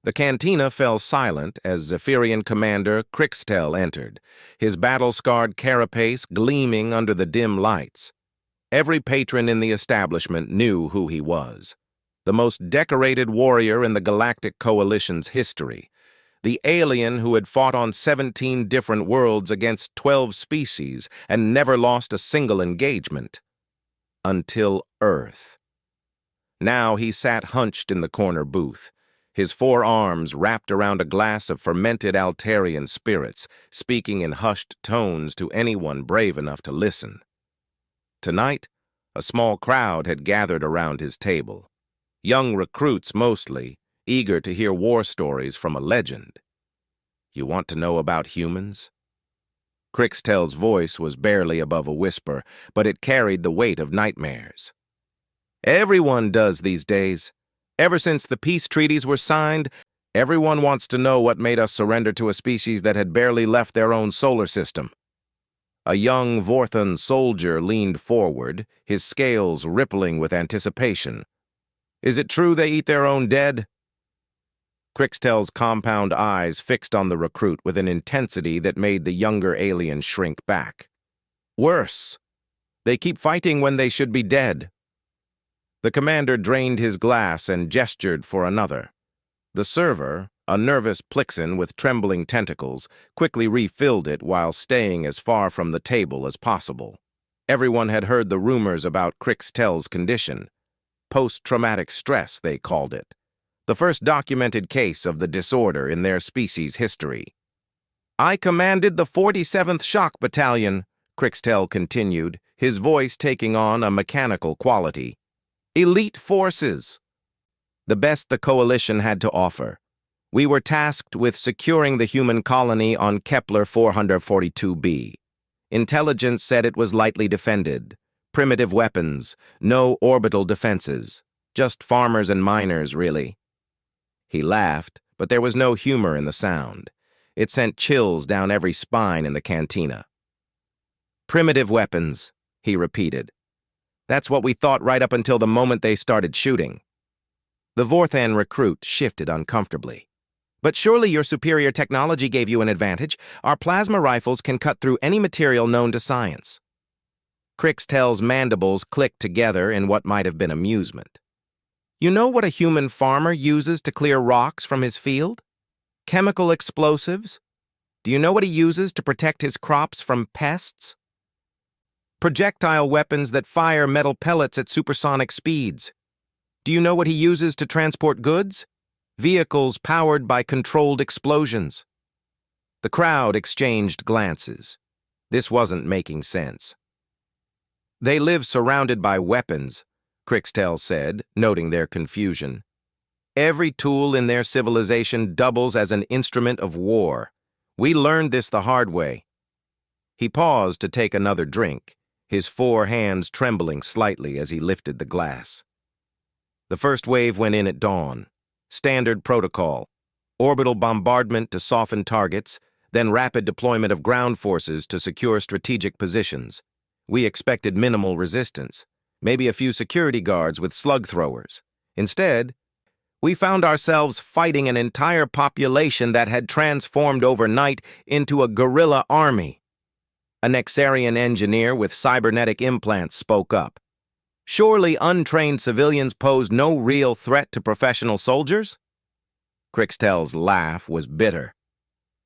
The cantina fell silent as Zephyrian Commander Crixtel entered, his battle-scarred carapace gleaming under the dim lights. Every patron in the establishment knew who he was. The most decorated warrior in the Galactic Coalition's history. The alien who had fought on 17 different worlds against 12 species and never lost a single engagement. Until Earth. Now he sat hunched in the corner booth, his 4 arms wrapped around a glass of fermented Altarian spirits, speaking in hushed tones to anyone brave enough to listen. Tonight, a small crowd had gathered around his table. Young recruits mostly, eager to hear war stories from a legend. You want to know about humans? Crixtel's voice was barely above a whisper, but it carried the weight of nightmares. Everyone does these days. Ever since the peace treaties were signed, everyone wants to know what made us surrender to a species that had barely left their own solar system. A young Vorthon soldier leaned forward, his scales rippling with anticipation. Is it true they eat their own dead? Crixtel's compound eyes fixed on the recruit with an intensity that made the younger alien shrink back. Worse, they keep fighting when they should be dead. The commander drained his glass and gestured for another. The server, a nervous Plixen with trembling tentacles, quickly refilled it while staying as far from the table as possible. Everyone had heard the rumors about Crixtel's condition. Post-traumatic stress, they called it. The first documented case of the disorder in their species' history. I commanded the 47th Shock Battalion, Crixtel continued, his voice taking on a mechanical quality. Elite forces. The best the Coalition had to offer. We were tasked with securing the human colony on Kepler 442b. Intelligence said it was lightly defended. Primitive weapons, no orbital defenses. Just farmers and miners, really. He laughed, but there was no humor in the sound. It sent chills down every spine in the cantina. Primitive weapons, he repeated. That's what we thought right up until the moment they started shooting. The Vorthan recruit shifted uncomfortably. But surely your superior technology gave you an advantage. Our plasma rifles can cut through any material known to science. Crixtel's mandibles clicked together in what might have been amusement. You know what a human farmer uses to clear rocks from his field? Chemical explosives? Do you know what he uses to protect his crops from pests? Projectile weapons that fire metal pellets at supersonic speeds. Do you know what he uses to transport goods? Vehicles powered by controlled explosions. The crowd exchanged glances. This wasn't making sense. They live surrounded by weapons, Crixtel said, noting their confusion. Every tool in their civilization doubles as an instrument of war. We learned this the hard way. He paused to take another drink, his 4 hands trembling slightly as he lifted the glass. The first wave went in at dawn. Standard protocol. Orbital bombardment to soften targets, then rapid deployment of ground forces to secure strategic positions. We expected minimal resistance, maybe a few security guards with slug throwers. Instead, we found ourselves fighting an entire population that had transformed overnight into a guerrilla army. A Nexarian engineer with cybernetic implants spoke up. Surely untrained civilians pose no real threat to professional soldiers? Crixtel's laugh was bitter.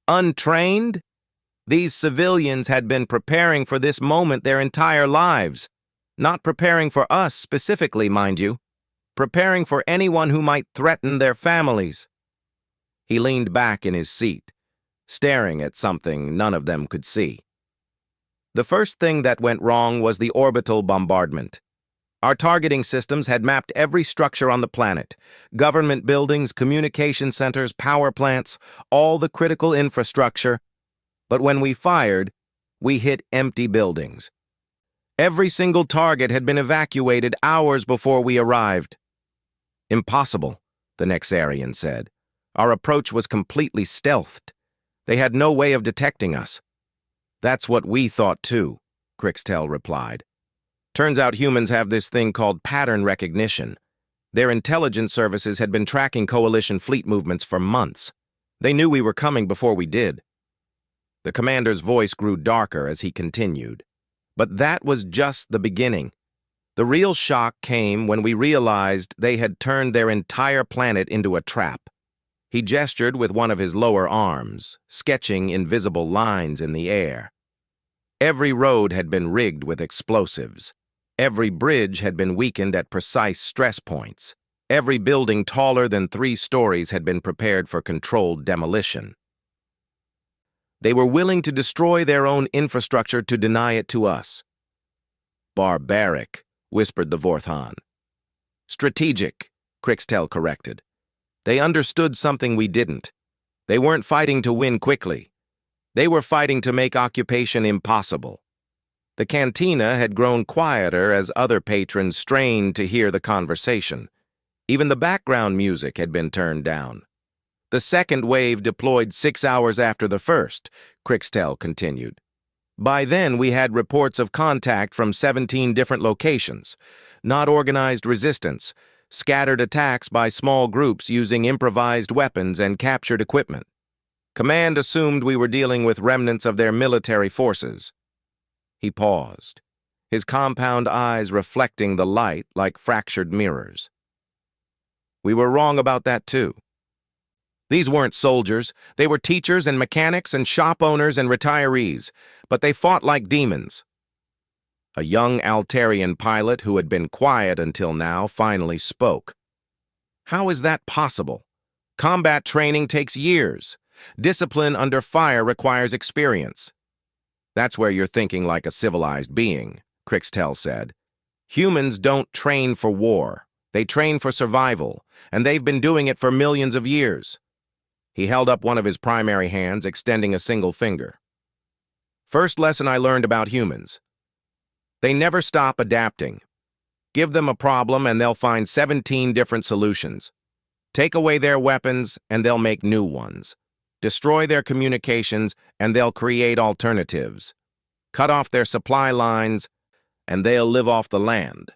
Untrained? These civilians had been preparing for this moment their entire lives. Not preparing for us specifically, mind you. Preparing for anyone who might threaten their families. He leaned back in his seat, staring at something none of them could see. The first thing that went wrong was the orbital bombardment. Our targeting systems had mapped every structure on the planet. Government buildings, communication centers, power plants, all the critical infrastructure. But when we fired, we hit empty buildings. Every single target had been evacuated hours before we arrived. Impossible, the Nexarian said. Our approach was completely stealthed. They had no way of detecting us. That's what we thought too, Crixtel replied. Turns out humans have this thing called pattern recognition. Their intelligence services had been tracking coalition fleet movements for months. They knew we were coming before we did. The commander's voice grew darker as he continued. But that was just the beginning. The real shock came when we realized they had turned their entire planet into a trap. He gestured with one of his lower arms, sketching invisible lines in the air. Every road had been rigged with explosives. Every bridge had been weakened at precise stress points. Every building taller than 3 stories had been prepared for controlled demolition. They were willing to destroy their own infrastructure to deny it to us. Barbaric, whispered the Vorthon. Strategic, Crixtel corrected. They understood something we didn't. They weren't fighting to win quickly. They were fighting to make occupation impossible. The cantina had grown quieter as other patrons strained to hear the conversation. Even the background music had been turned down. The second wave deployed 6 hours after the first, Crixtel continued. By then, we had reports of contact from 17 different locations, not organized resistance, scattered attacks by small groups using improvised weapons and captured equipment. Command assumed we were dealing with remnants of their military forces. He paused, his compound eyes reflecting the light like fractured mirrors. We were wrong about that too. These weren't soldiers. They were teachers and mechanics and shop owners and retirees, but they fought like demons. A young Altarian pilot who had been quiet until now finally spoke. How is that possible? Combat training takes years. Discipline under fire requires experience. That's where you're thinking like a civilized being, Crixtel said. Humans don't train for war. They train for survival, and they've been doing it for millions of years. He held up one of his primary hands, extending a single finger. First lesson I learned about humans. They never stop adapting. Give them a problem and they'll find 17 different solutions. Take away their weapons and they'll make new ones. Destroy their communications and they'll create alternatives. Cut off their supply lines and they'll live off the land.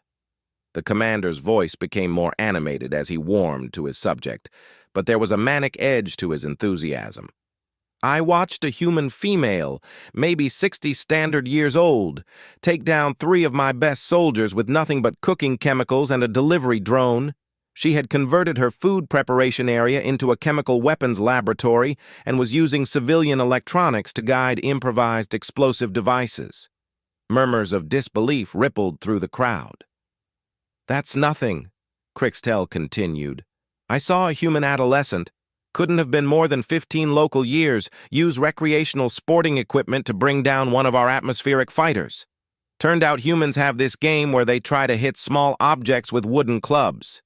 The commander's voice became more animated as he warmed to his subject, but there was a manic edge to his enthusiasm. I watched a human female, maybe 60 standard years old, take down 3 of my best soldiers with nothing but cooking chemicals and a delivery drone. She had converted her food preparation area into a chemical weapons laboratory and was using civilian electronics to guide improvised explosive devices. Murmurs of disbelief rippled through the crowd. That's nothing, Crixtel continued. I saw a human adolescent, couldn't have been more than 15 local years, use recreational sporting equipment to bring down one of our atmospheric fighters. Turned out humans have this game where they try to hit small objects with wooden clubs.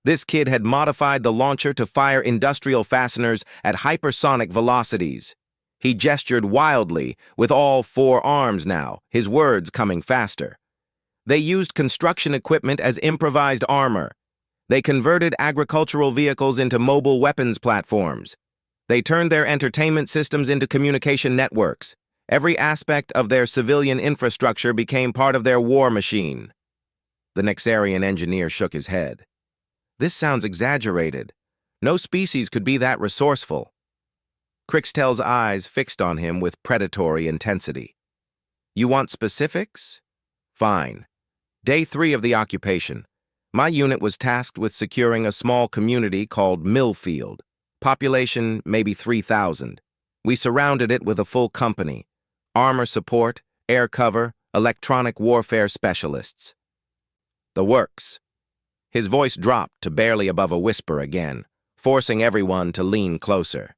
This kid had modified the launcher to fire industrial fasteners at hypersonic velocities. He gestured wildly, with all 4 arms now, his words coming faster. They used construction equipment as improvised armor. They converted agricultural vehicles into mobile weapons platforms. They turned their entertainment systems into communication networks. Every aspect of their civilian infrastructure became part of their war machine. The Nexarian engineer shook his head. This sounds exaggerated. No species could be that resourceful. Crixtel's eyes fixed on him with predatory intensity. You want specifics? Fine. Day 3 of the occupation. My unit was tasked with securing a small community called Millfield. Population maybe 3,000. We surrounded it with a full company. Armor support, air cover, electronic warfare specialists. The works. His voice dropped to barely above a whisper again, forcing everyone to lean closer.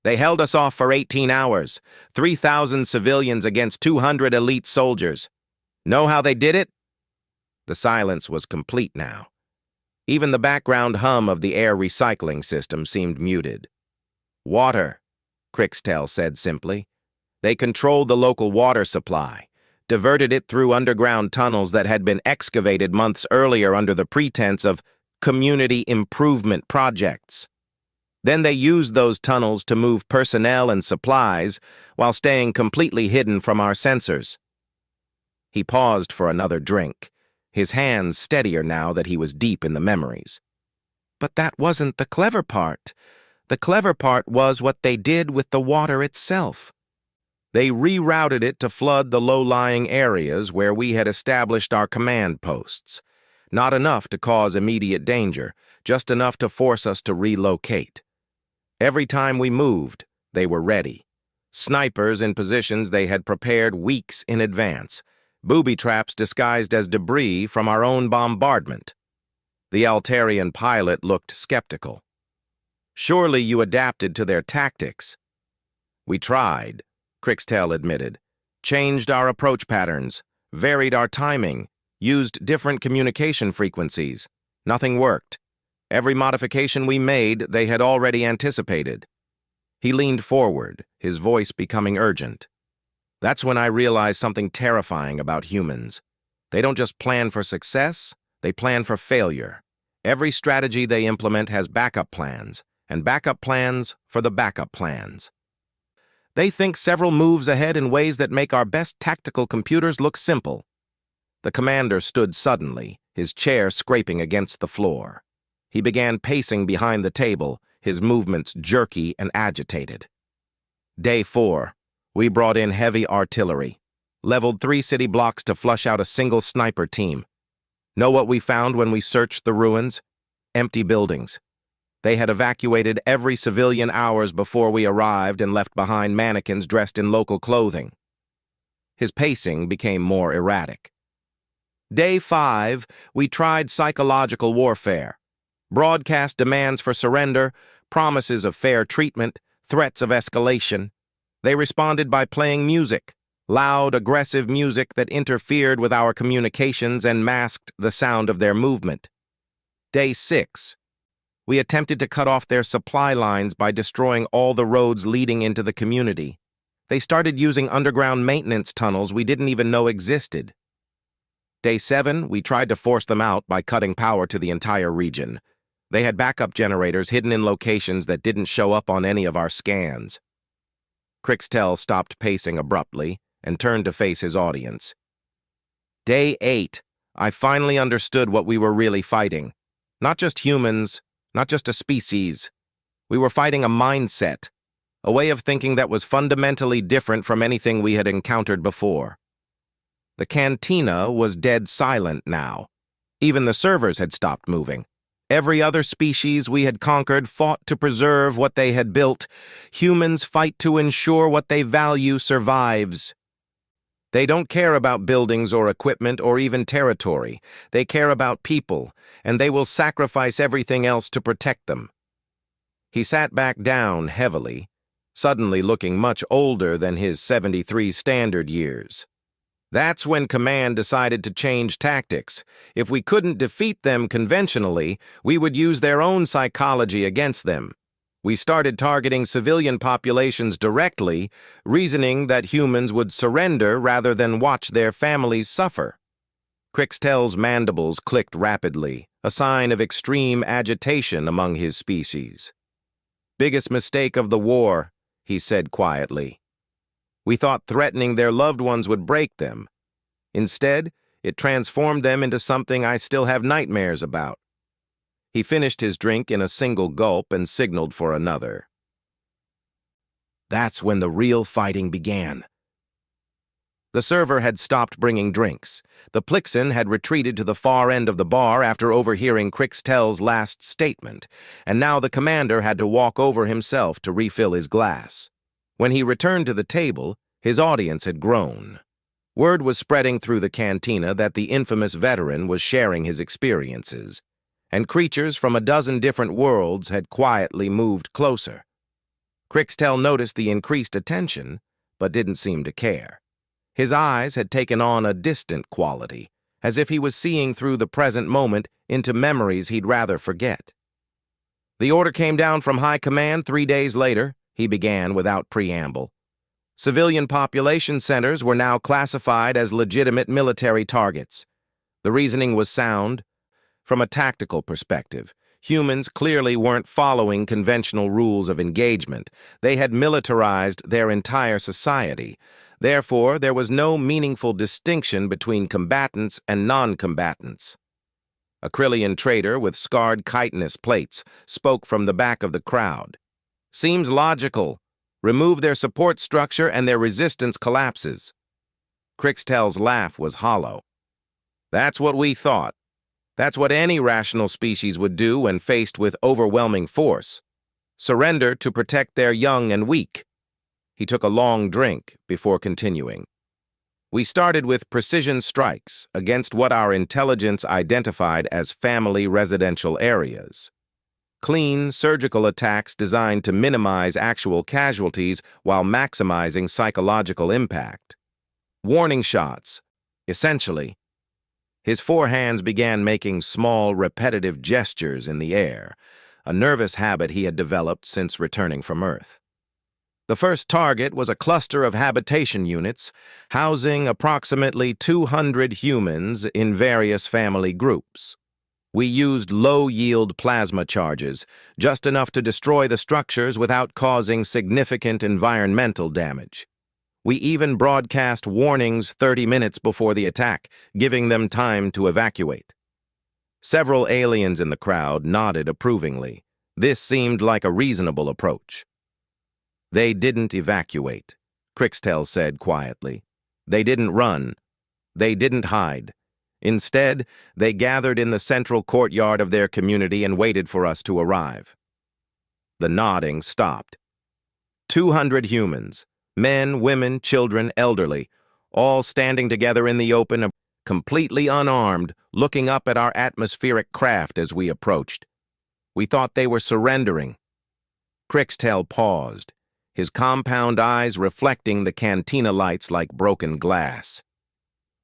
They held us off for 18 hours, 3,000 civilians against 200 elite soldiers. Know how they did it? The silence was complete now. Even the background hum of the air recycling system seemed muted. Water, Crixtel said simply. They controlled the local water supply, diverted it through underground tunnels that had been excavated months earlier under the pretense of community improvement projects. Then they used those tunnels to move personnel and supplies while staying completely hidden from our sensors. He paused for another drink, his hands steadier now that he was deep in the memories. But that wasn't the clever part. The clever part was what they did with the water itself. They rerouted it to flood the low-lying areas where we had established our command posts. Not enough to cause immediate danger, just enough to force us to relocate. Every time we moved, they were ready. Snipers in positions they had prepared weeks in advance. Booby traps disguised as debris from our own bombardment. The Altarian pilot looked skeptical. Surely you adapted to their tactics. We tried, Crixtel admitted. Changed our approach patterns, varied our timing, used different communication frequencies. Nothing worked. Every modification we made, they had already anticipated. He leaned forward, his voice becoming urgent. That's when I realized something terrifying about humans. They don't just plan for success, they plan for failure. Every strategy they implement has backup plans, and backup plans for the backup plans. They think several moves ahead in ways that make our best tactical computers look simple. The commander stood suddenly, his chair scraping against the floor. He began pacing behind the table, his movements jerky and agitated. Day 4. We brought in heavy artillery. Leveled 3 city blocks to flush out a single sniper team. Know what we found when we searched the ruins? Empty buildings. They had evacuated every civilian hours before we arrived and left behind mannequins dressed in local clothing. His pacing became more erratic. Day 5, we tried psychological warfare. Broadcast demands for surrender, promises of fair treatment, threats of escalation. They responded by playing music, loud, aggressive music that interfered with our communications and masked the sound of their movement. Day 6. We attempted to cut off their supply lines by destroying all the roads leading into the community. They started using underground maintenance tunnels we didn't even know existed. Day 7, we tried to force them out by cutting power to the entire region. They had backup generators hidden in locations that didn't show up on any of our scans. Crixtel stopped pacing abruptly and turned to face his audience. Day 8, I finally understood what we were really fighting. Not just humans, not just a species. We were fighting a mindset, a way of thinking that was fundamentally different from anything we had encountered before. The cantina was dead silent now. Even the servers had stopped moving. Every other species we had conquered fought to preserve what they had built. Humans fight to ensure what they value survives. They don't care about buildings or equipment or even territory. They care about people, and they will sacrifice everything else to protect them. He sat back down heavily, suddenly looking much older than his 73 standard years. That's when Command decided to change tactics. If we couldn't defeat them conventionally, we would use their own psychology against them. We started targeting civilian populations directly, reasoning that humans would surrender rather than watch their families suffer. Crixtel's mandibles clicked rapidly, a sign of extreme agitation among his species. Biggest mistake of the war, he said quietly. We thought threatening their loved ones would break them. Instead, it transformed them into something I still have nightmares about. He finished his drink in a single gulp and signaled for another. That's when the real fighting began. The server had stopped bringing drinks. The Plixen had retreated to the far end of the bar after overhearing Crixtel's last statement, and now the commander had to walk over himself to refill his glass. When he returned to the table, his audience had grown. Word was spreading through the cantina that the infamous veteran was sharing his experiences, and creatures from a dozen different worlds had quietly moved closer. Crixtel noticed the increased attention, but didn't seem to care. His eyes had taken on a distant quality, as if he was seeing through the present moment into memories he'd rather forget. The order came down from High Command 3 days later, he began without preamble. Civilian population centers were now classified as legitimate military targets. The reasoning was sound. From a tactical perspective, humans clearly weren't following conventional rules of engagement. They had militarized their entire society. Therefore, there was no meaningful distinction between combatants and non-combatants. A Krillian trader with scarred chitinous plates spoke from the back of the crowd. Seems logical. Remove their support structure and their resistance collapses. Crixtel's laugh was hollow. That's what we thought. That's what any rational species would do when faced with overwhelming force. Surrender to protect their young and weak. He took a long drink before continuing. We started with precision strikes against what our intelligence identified as family residential areas. Clean, surgical attacks designed to minimize actual casualties while maximizing psychological impact. Warning shots, essentially. His four hands began making small, repetitive gestures in the air, a nervous habit he had developed since returning from Earth. The first target was a cluster of habitation units housing approximately 200 humans in various family groups. We used low-yield plasma charges, just enough to destroy the structures without causing significant environmental damage. We even broadcast warnings 30 minutes before the attack, giving them time to evacuate. Several aliens in the crowd nodded approvingly. This seemed like a reasonable approach. They didn't evacuate, Crixtel said quietly. They didn't run. They didn't hide. Instead, they gathered in the central courtyard of their community and waited for us to arrive. The nodding stopped. 200 humans, men, women, children, elderly, all standing together in the open, completely unarmed, looking up at our atmospheric craft as we approached. We thought they were surrendering. Crixtel paused, his compound eyes reflecting the cantina lights like broken glass.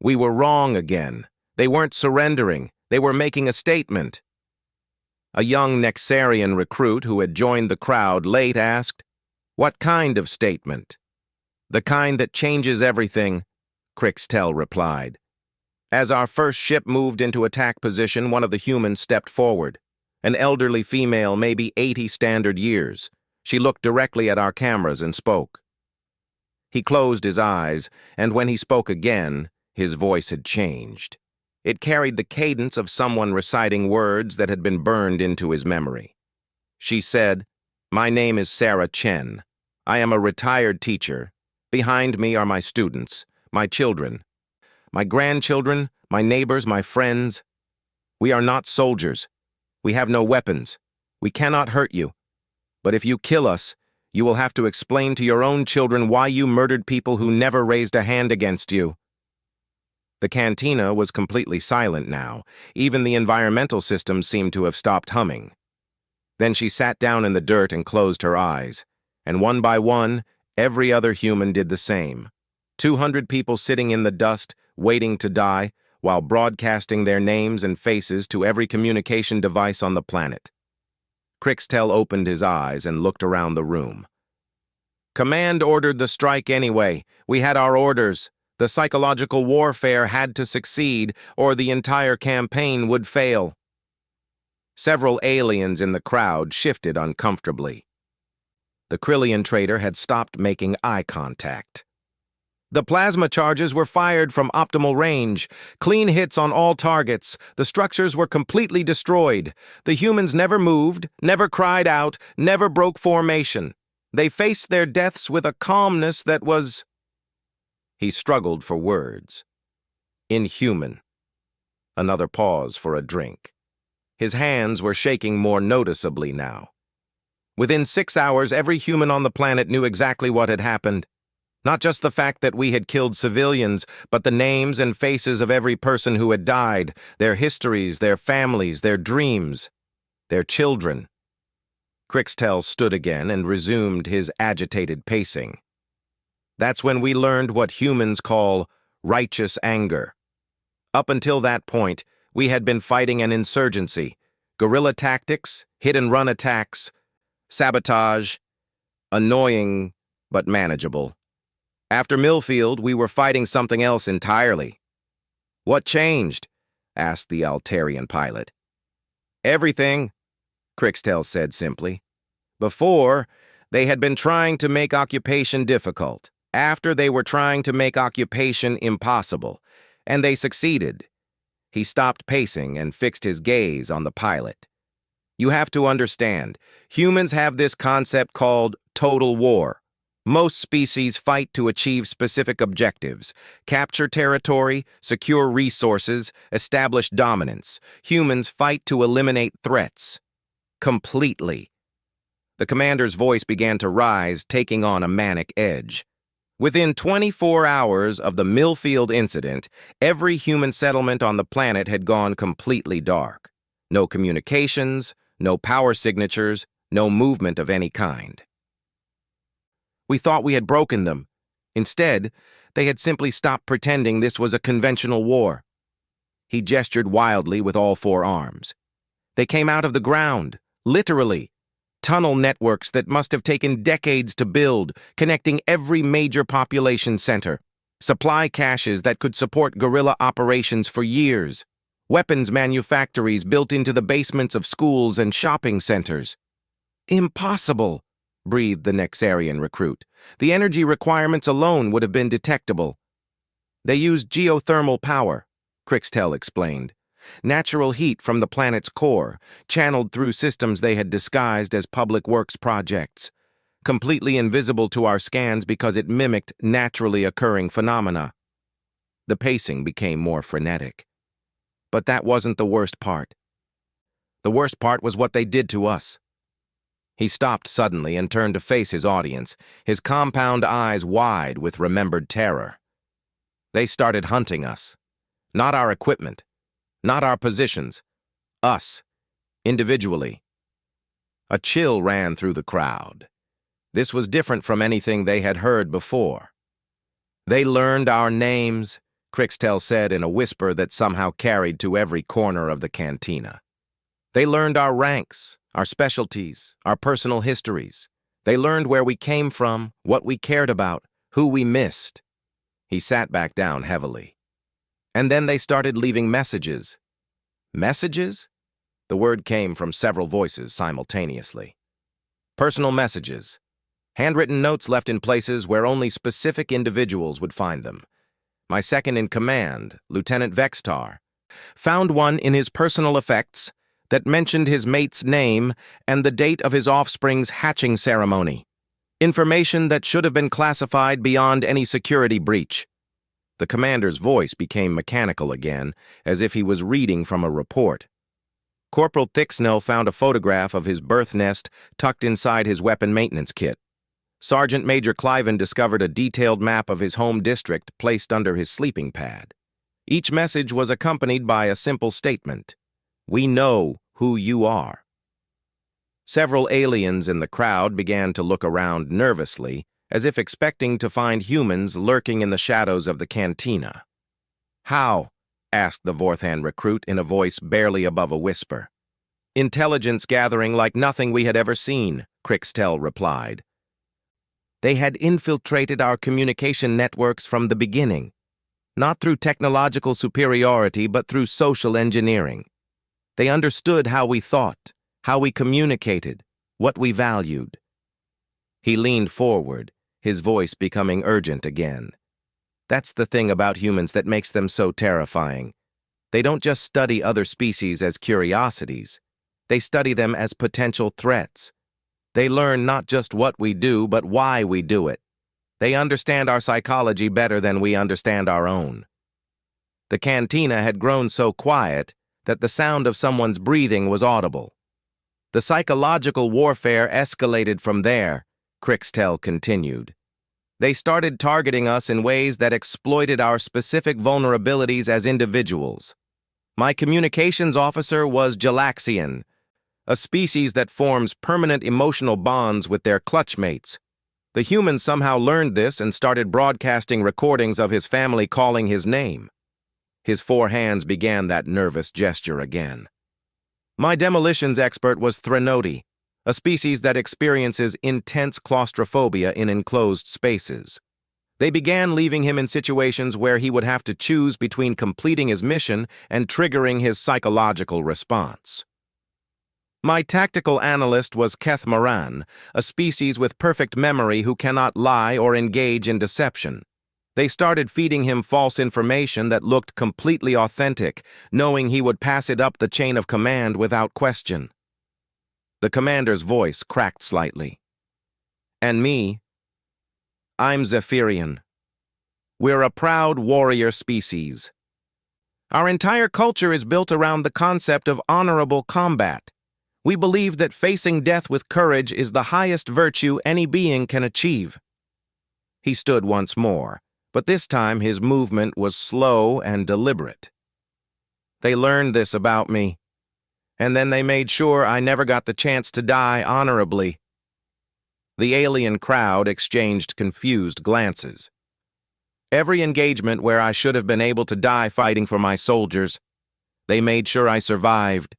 We were wrong again. They weren't surrendering. They were making a statement. A young Nexarian recruit who had joined the crowd late asked, "What kind of statement?" "The kind that changes everything," Crixtel replied. As our first ship moved into attack position, one of the humans stepped forward. An elderly female, maybe 80 standard years. She looked directly at our cameras and spoke. He closed his eyes, and when he spoke again, his voice had changed. It carried the cadence of someone reciting words that had been burned into his memory. She said, "My name is Sarah Chen. I am a retired teacher. Behind me are my students, my children, my grandchildren, my neighbors, my friends. We are not soldiers. We have no weapons. We cannot hurt you. But if you kill us, you will have to explain to your own children why you murdered people who never raised a hand against you." The cantina was completely silent now. Even the environmental system seemed to have stopped humming. Then she sat down in the dirt and closed her eyes, and one by one, every other human did the same. 200 people sitting in the dust, waiting to die, while broadcasting their names and faces to every communication device on the planet. Crixtel opened his eyes and looked around the room. "Command ordered the strike anyway. We had our orders. The psychological warfare had to succeed, or the entire campaign would fail." Several aliens in the crowd shifted uncomfortably. The Krillian trader had stopped making eye contact. "The plasma charges were fired from optimal range. Clean hits on all targets. The structures were completely destroyed. The humans never moved, never cried out, never broke formation. They faced their deaths with a calmness that was—" He struggled for words. "Inhuman." Another pause for a drink. His hands were shaking more noticeably now. Within 6 hours, every human on the planet knew exactly what had happened. Not just the fact that we had killed civilians, but the names and faces of every person who had died, their histories, their families, their dreams, their children. Crixtel stood again and resumed his agitated pacing. That's when we learned what humans call righteous anger. Up until that point, we had been fighting an insurgency, guerrilla tactics, hit-and-run attacks, sabotage, annoying but manageable. After Millfield, we were fighting something else entirely. "What changed?" asked the Altarian pilot. "Everything," Crixtel said simply. "Before, they had been trying to make occupation difficult. after they were trying to make occupation impossible, and they succeeded. He stopped pacing and fixed his gaze on the pilot. You have to understand, humans have this concept called total war. Most species fight to achieve specific objectives, capture territory, secure resources, establish dominance. Humans fight to eliminate threats. Completely. The commander's voice began to rise, taking on a manic edge. Within 24 hours of the Millfield incident, every human settlement on the planet had gone completely dark. No communications, no power signatures, no movement of any kind. We thought we had broken them. Instead, they had simply stopped pretending this was a conventional war. He gestured wildly with all four arms. They came out of the ground, literally. Tunnel networks that must have taken decades to build, connecting every major population center. Supply caches that could support guerrilla operations for years. Weapons manufactories built into the basements of schools and shopping centers. Impossible, breathed the Nexarian recruit. The energy requirements alone would have been detectable. They used geothermal power, Crixtel explained. Natural heat from the planet's core, channeled through systems they had disguised as public works projects. Completely invisible to our scans because it mimicked naturally occurring phenomena. The pacing became more frenetic. But that wasn't the worst part. The worst part was what they did to us. He stopped suddenly and turned to face his audience, his compound eyes wide with remembered terror. They started hunting us. Not our equipment. Not our positions. Us. Individually. A chill ran through the crowd. This was different from anything they had heard before. They learned our names, Crixtel said in a whisper that somehow carried to every corner of the cantina. They learned our ranks, our specialties, our personal histories. They learned where we came from, what we cared about, who we missed. He sat back down heavily. And then they started leaving messages. Messages? The word came from several voices simultaneously. Personal messages. Handwritten notes left in places where only specific individuals would find them. My second-in-command, Lieutenant Vextar, found one in his personal effects that mentioned his mate's name and the date of his offspring's hatching ceremony. Information that should have been classified beyond any security breach. The commander's voice became mechanical again, as if he was reading from a report. Corporal Thicksnell found a photograph of his birth nest tucked inside his weapon maintenance kit. Sergeant Major Cliven discovered a detailed map of his home district placed under his sleeping pad. Each message was accompanied by a simple statement. We know who you are. Several aliens in the crowd began to look around nervously, as if expecting to find humans lurking in the shadows of the cantina. How? Asked the Vorthan recruit in a voice barely above a whisper. Intelligence gathering like nothing we had ever seen, Crixtel replied. They had infiltrated our communication networks from the beginning, not through technological superiority but through social engineering. They understood how we thought, how we communicated, what we valued. He leaned forward, his voice becoming urgent again. That's the thing about humans that makes them so terrifying. They don't just study other species as curiosities. They study them as potential threats. They learn not just what we do, but why we do it. They understand our psychology better than we understand our own. The cantina had grown so quiet that the sound of someone's breathing was audible. The psychological warfare escalated from there, Crixtel continued. They started targeting us in ways that exploited our specific vulnerabilities as individuals. My communications officer was Galaxian, a species that forms permanent emotional bonds with their clutchmates. The humans somehow learned this and started broadcasting recordings of his family calling his name. His four hands began that nervous gesture again. My demolitions expert was Threnody, a species that experiences intense claustrophobia in enclosed spaces. They began leaving him in situations where he would have to choose between completing his mission and triggering his psychological response. My tactical analyst was Keth Moran, a species with perfect memory who cannot lie or engage in deception. They started feeding him false information that looked completely authentic, knowing he would pass it up the chain of command without question. The commander's voice cracked slightly. And me, I'm Zephyrian. We're a proud warrior species. Our entire culture is built around the concept of honorable combat. We believe that facing death with courage is the highest virtue any being can achieve. He stood once more, but this time his movement was slow and deliberate. They learned this about me, and then they made sure I never got the chance to die honorably. The alien crowd exchanged confused glances. Every engagement where I should have been able to die fighting for my soldiers, they made sure I survived.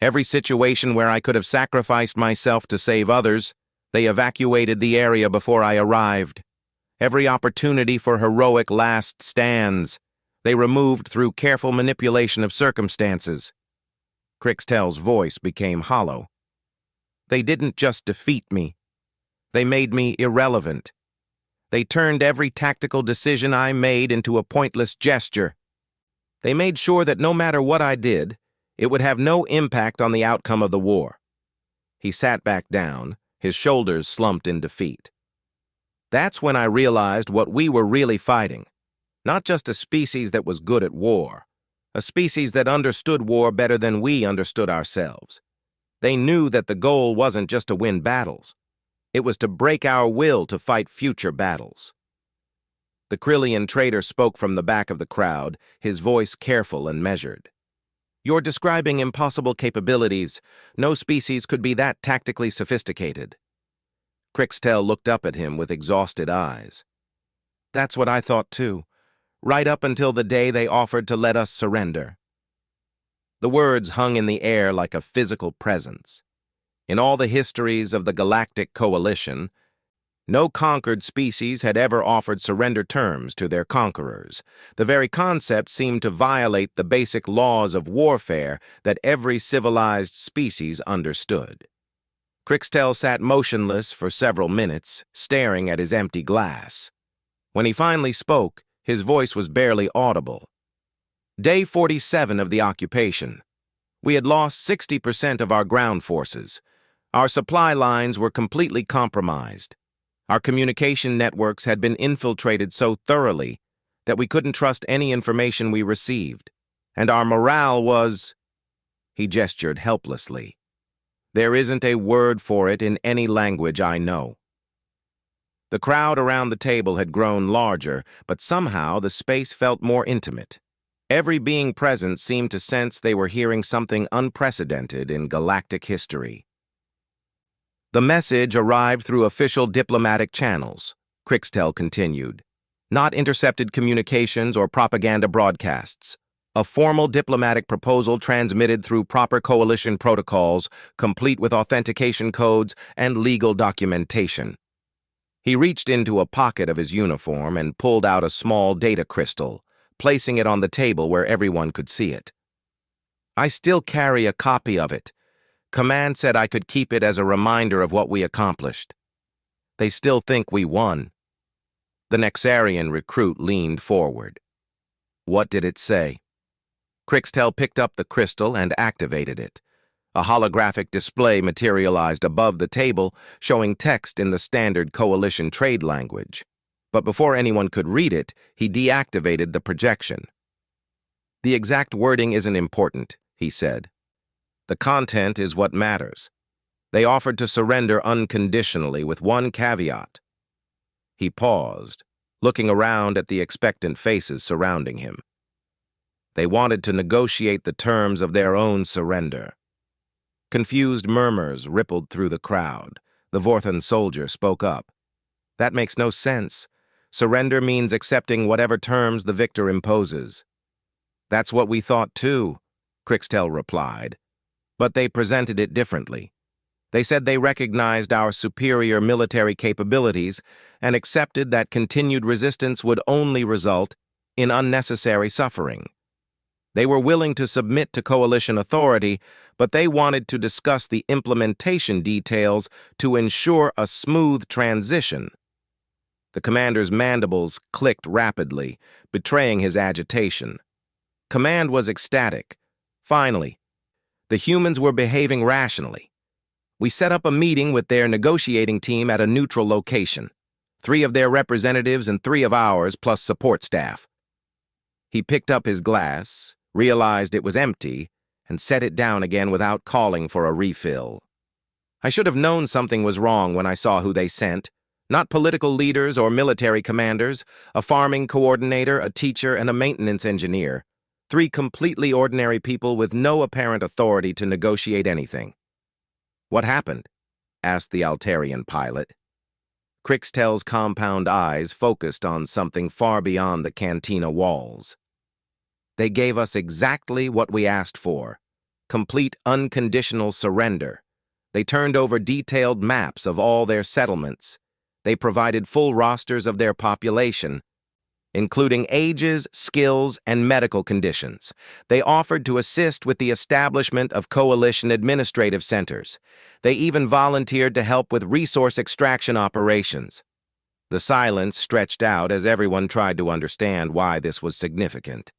Every situation where I could have sacrificed myself to save others, they evacuated the area before I arrived. Every opportunity for heroic last stands, they removed through careful manipulation of circumstances. Crixtel's voice became hollow. They didn't just defeat me. They made me irrelevant. They turned every tactical decision I made into a pointless gesture. They made sure that no matter what I did, it would have no impact on the outcome of the war. He sat back down, his shoulders slumped in defeat. That's when I realized what we were really fighting. Not just a species that was good at war. A species that understood war better than we understood ourselves. They knew that the goal wasn't just to win battles. It was to break our will to fight future battles. The Krillian trader spoke from the back of the crowd, his voice careful and measured. You're describing impossible capabilities. No species could be that tactically sophisticated. Crixtel looked up at him with exhausted eyes. That's what I thought too, right up until the day they offered to let us surrender. The words hung in the air like a physical presence. In all the histories of the Galactic Coalition, no conquered species had ever offered surrender terms to their conquerors. The very concept seemed to violate the basic laws of warfare that every civilized species understood. Crixtel sat motionless for several minutes, staring at his empty glass. When he finally spoke, his voice was barely audible. Day 47 of the occupation. We had lost 60% of our ground forces. Our supply lines were completely compromised. Our communication networks had been infiltrated so thoroughly that we couldn't trust any information we received. And our morale was... He gestured helplessly. There isn't a word for it in any language I know. The crowd around the table had grown larger, but somehow the space felt more intimate. Every being present seemed to sense they were hearing something unprecedented in galactic history. The message arrived through official diplomatic channels, Crixtel continued. Not intercepted communications or propaganda broadcasts. A formal diplomatic proposal transmitted through proper coalition protocols, complete with authentication codes and legal documentation. He reached into a pocket of his uniform and pulled out a small data crystal, placing it on the table where everyone could see it. I still carry a copy of it. Command said I could keep it as a reminder of what we accomplished. They still think we won. The Nexarian recruit leaned forward. What did it say? Crixtel picked up the crystal and activated it. A holographic display materialized above the table, showing text in the standard coalition trade language. But before anyone could read it, he deactivated the projection. The exact wording isn't important, he said. The content is what matters. They offered to surrender unconditionally with one caveat. He paused, looking around at the expectant faces surrounding him. They wanted to negotiate the terms of their own surrender. Confused murmurs rippled through the crowd. The Vorthan soldier spoke up. That makes no sense. Surrender means accepting whatever terms the victor imposes. That's what we thought too, Crixtel replied. But they presented it differently. They said they recognized our superior military capabilities and accepted that continued resistance would only result in unnecessary suffering. They were willing to submit to coalition authority, but they wanted to discuss the implementation details to ensure a smooth transition. The commander's mandibles clicked rapidly, betraying his agitation. Command was ecstatic. Finally, the humans were behaving rationally. We set up a meeting with their negotiating team at a neutral location. 3 of their representatives and 3 of ours, plus support staff. He picked up his glass, realized it was empty, and set it down again without calling for a refill. I should have known something was wrong when I saw who they sent. Not political leaders or military commanders, a farming coordinator, a teacher, and a maintenance engineer. 3 completely ordinary people with no apparent authority to negotiate anything. "What happened?" asked the Altarian pilot. Crixtel's compound eyes focused on something far beyond the cantina walls. "They gave us exactly what we asked for. Complete unconditional surrender. They turned over detailed maps of all their settlements. They provided full rosters of their population, including ages, skills, and medical conditions. They offered to assist with the establishment of coalition administrative centers. They even volunteered to help with resource extraction operations." The silence stretched out as everyone tried to understand why this was significant.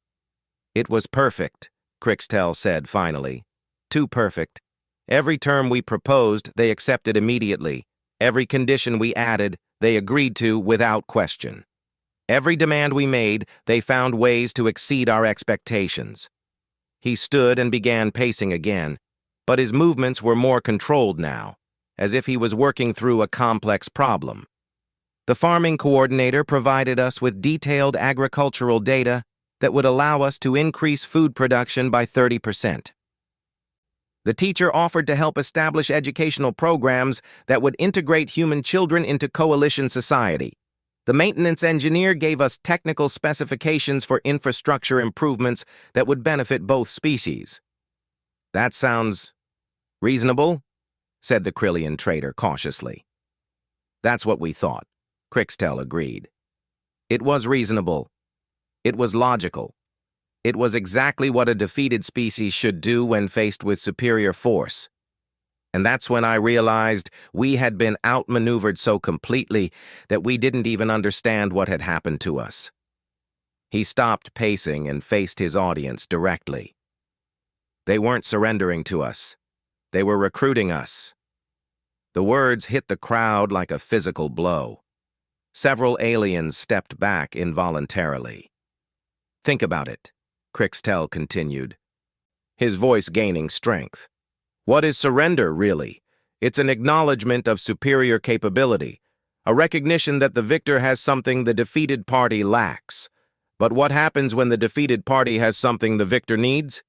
"It was perfect," Crixtel said finally. "Too perfect. Every term we proposed, they accepted immediately. Every condition we added, they agreed to without question. Every demand we made, they found ways to exceed our expectations." He stood and began pacing again, but his movements were more controlled now, as if he was working through a complex problem. "The farming coordinator provided us with detailed agricultural data that would allow us to increase food production by 30%. The teacher offered to help establish educational programs that would integrate human children into coalition society. The maintenance engineer gave us technical specifications for infrastructure improvements that would benefit both species." "That sounds reasonable," said the Krillian trader cautiously. "That's what we thought," Crixtel agreed. "It was reasonable. It was logical. It was exactly what a defeated species should do when faced with superior force. And that's when I realized we had been outmaneuvered so completely that we didn't even understand what had happened to us." He stopped pacing and faced his audience directly. "They weren't surrendering to us. They were recruiting us." The words hit the crowd like a physical blow. Several aliens stepped back involuntarily. "Think about it," Crixtel continued, his voice gaining strength. "What is surrender, really? It's an acknowledgement of superior capability, a recognition that the victor has something the defeated party lacks. But what happens when the defeated party has something the victor needs?"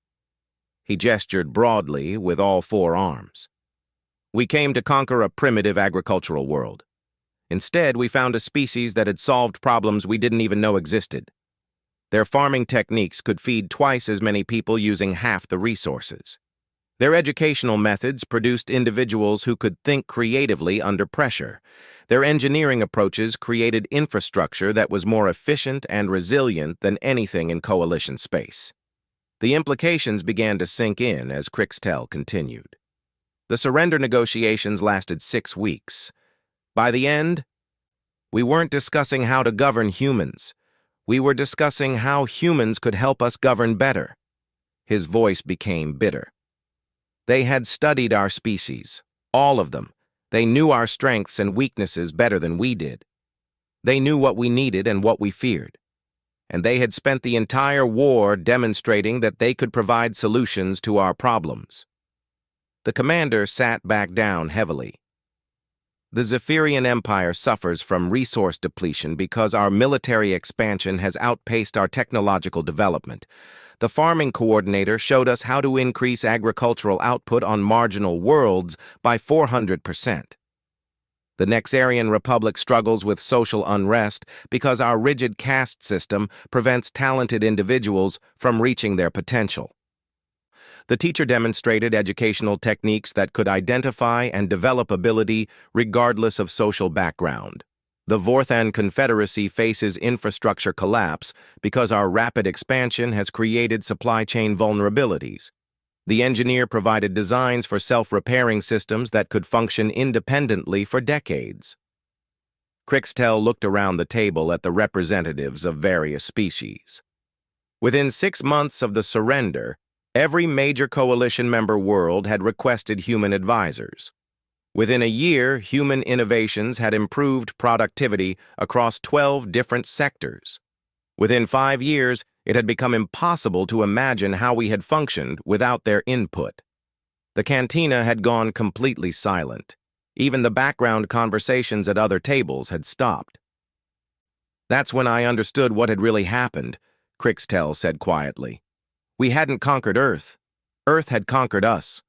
He gestured broadly with all 4 arms. "We came to conquer a primitive agricultural world. Instead, we found a species that had solved problems we didn't even know existed. Their farming techniques could feed twice as many people using half the resources. Their educational methods produced individuals who could think creatively under pressure. Their engineering approaches created infrastructure that was more efficient and resilient than anything in coalition space." The implications began to sink in as Crixtel continued. The surrender negotiations lasted 6 weeks. By the end, we weren't discussing how to govern humans. We were discussing how humans could help us govern better. His voice became bitter. They had studied our species, all of them. They knew our strengths and weaknesses better than we did. They knew what we needed and what we feared. And they had spent the entire war demonstrating that they could provide solutions to our problems. The commander sat back down heavily. "The Zephyrian Empire suffers from resource depletion because our military expansion has outpaced our technological development. The farming coordinator showed us how to increase agricultural output on marginal worlds by 400%. The Nexarian Republic struggles with social unrest because our rigid caste system prevents talented individuals from reaching their potential. The teacher demonstrated educational techniques that could identify and develop ability regardless of social background. The Vorthan Confederacy faces infrastructure collapse because our rapid expansion has created supply chain vulnerabilities. The engineer provided designs for self-repairing systems that could function independently for decades. Crixtel looked around the table at the representatives of various species. Within 6 months of the surrender, every major coalition member world had requested human advisors. Within a year, human innovations had improved productivity across 12 different sectors. Within 5 years, it had become impossible to imagine how we had functioned without their input. The cantina had gone completely silent. Even the background conversations at other tables had stopped. "That's when I understood what had really happened," Crixtel said quietly. "We hadn't conquered Earth. Earth had conquered us.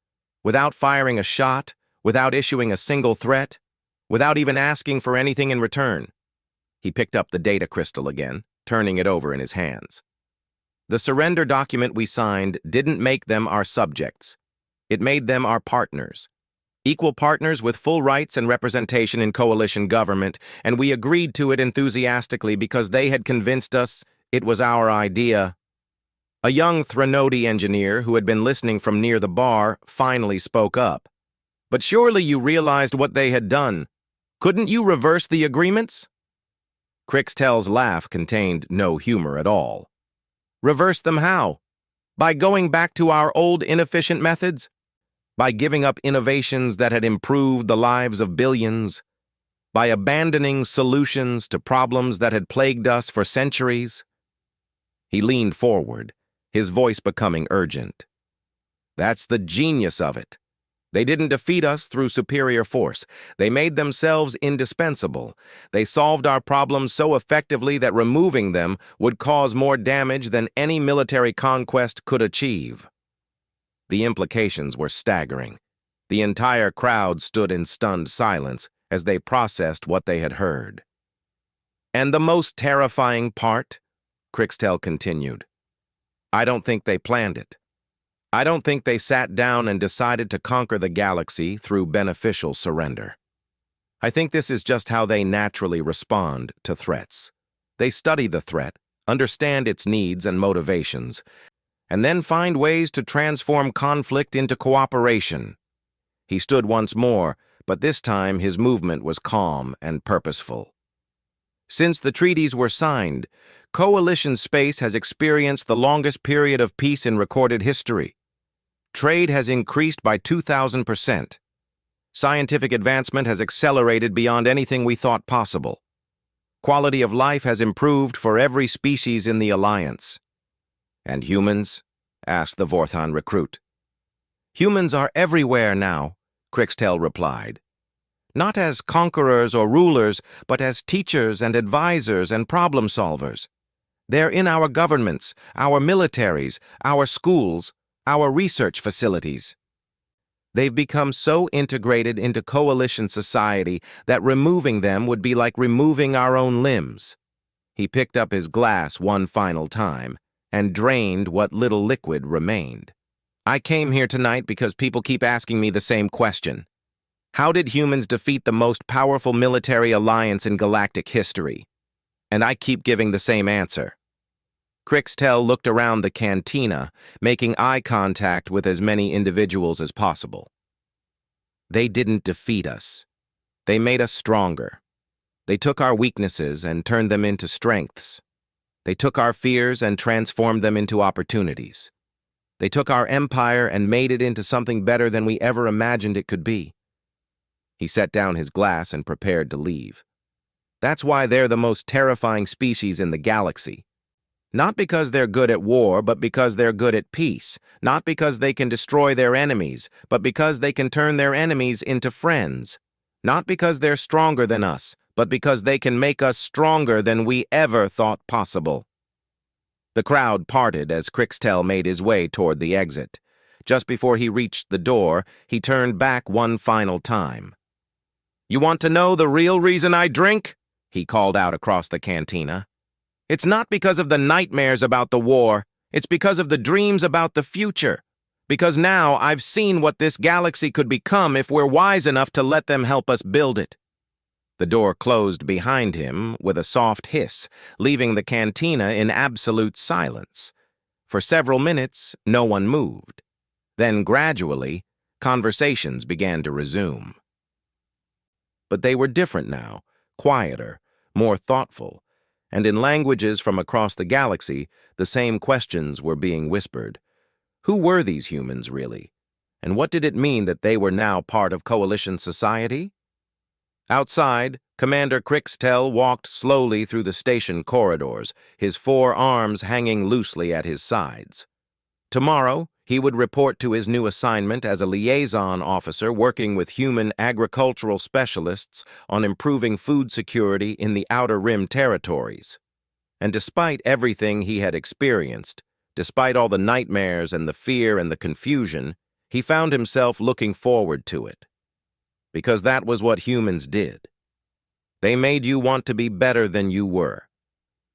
Without firing a shot, without issuing a single threat, without even asking for anything in return." He picked up the data crystal again, turning it over in his hands. "The surrender document we signed didn't make them our subjects. It made them our partners. Equal partners with full rights and representation in coalition government, and we agreed to it enthusiastically because they had convinced us it was our idea." A young Threnody engineer who had been listening from near the bar finally spoke up. "But surely you realized what they had done. Couldn't you reverse the agreements?" Crixtel's laugh contained no humor at all. "Reverse them how? By going back to our old inefficient methods? By giving up innovations that had improved the lives of billions? By abandoning solutions to problems that had plagued us for centuries?" He leaned forward, his voice becoming urgent. "That's the genius of it. They didn't defeat us through superior force. They made themselves indispensable. They solved our problems so effectively that removing them would cause more damage than any military conquest could achieve." The implications were staggering. The entire crowd stood in stunned silence as they processed what they had heard. "And the most terrifying part," Crixtel continued, "I don't think they planned it. I don't think they sat down and decided to conquer the galaxy through beneficial surrender. I think this is just how they naturally respond to threats. They study the threat, understand its needs and motivations, and then find ways to transform conflict into cooperation." He stood once more, but this time his movement was calm and purposeful. "Since the treaties were signed, coalition space has experienced the longest period of peace in recorded history. Trade has increased by 2,000%. Scientific advancement has accelerated beyond anything we thought possible. Quality of life has improved for every species in the Alliance." "And humans?" asked the Vorthan recruit. "Humans are everywhere now," Crixtel replied. "Not as conquerors or rulers, but as teachers and advisors and problem solvers. They're in our governments, our militaries, our schools, our research facilities. They've become so integrated into coalition society that removing them would be like removing our own limbs." He picked up his glass one final time and drained what little liquid remained. "I came here tonight because people keep asking me the same question. How did humans defeat the most powerful military alliance in galactic history? And I keep giving the same answer." Crixtel looked around the cantina, making eye contact with as many individuals as possible. "They didn't defeat us. They made us stronger. They took our weaknesses and turned them into strengths. They took our fears and transformed them into opportunities. They took our empire and made it into something better than we ever imagined it could be." He set down his glass and prepared to leave. "That's why they're the most terrifying species in the galaxy. Not because they're good at war, but because they're good at peace. Not because they can destroy their enemies, but because they can turn their enemies into friends. Not because they're stronger than us, but because they can make us stronger than we ever thought possible." The crowd parted as Crixtel made his way toward the exit. Just before he reached the door, he turned back one final time. "You want to know the real reason I drink?" he called out across the cantina. "It's not because of the nightmares about the war. It's because of the dreams about the future. Because now I've seen what this galaxy could become if we're wise enough to let them help us build it." The door closed behind him with a soft hiss, leaving the cantina in absolute silence. For several minutes, no one moved. Then, gradually, conversations began to resume. But they were different now, quieter, more thoughtful, and in languages from across the galaxy, the same questions were being whispered. Who were these humans, really? And what did it mean that they were now part of Coalition society? Outside, Commander Crixtel walked slowly through the station corridors, his 4 arms hanging loosely at his sides. Tomorrow, he would report to his new assignment as a liaison officer working with human agricultural specialists on improving food security in the Outer Rim territories. And despite everything he had experienced, despite all the nightmares and the fear and the confusion, he found himself looking forward to it. Because that was what humans did. They made you want to be better than you were,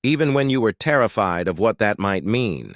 even when you were terrified of what that might mean.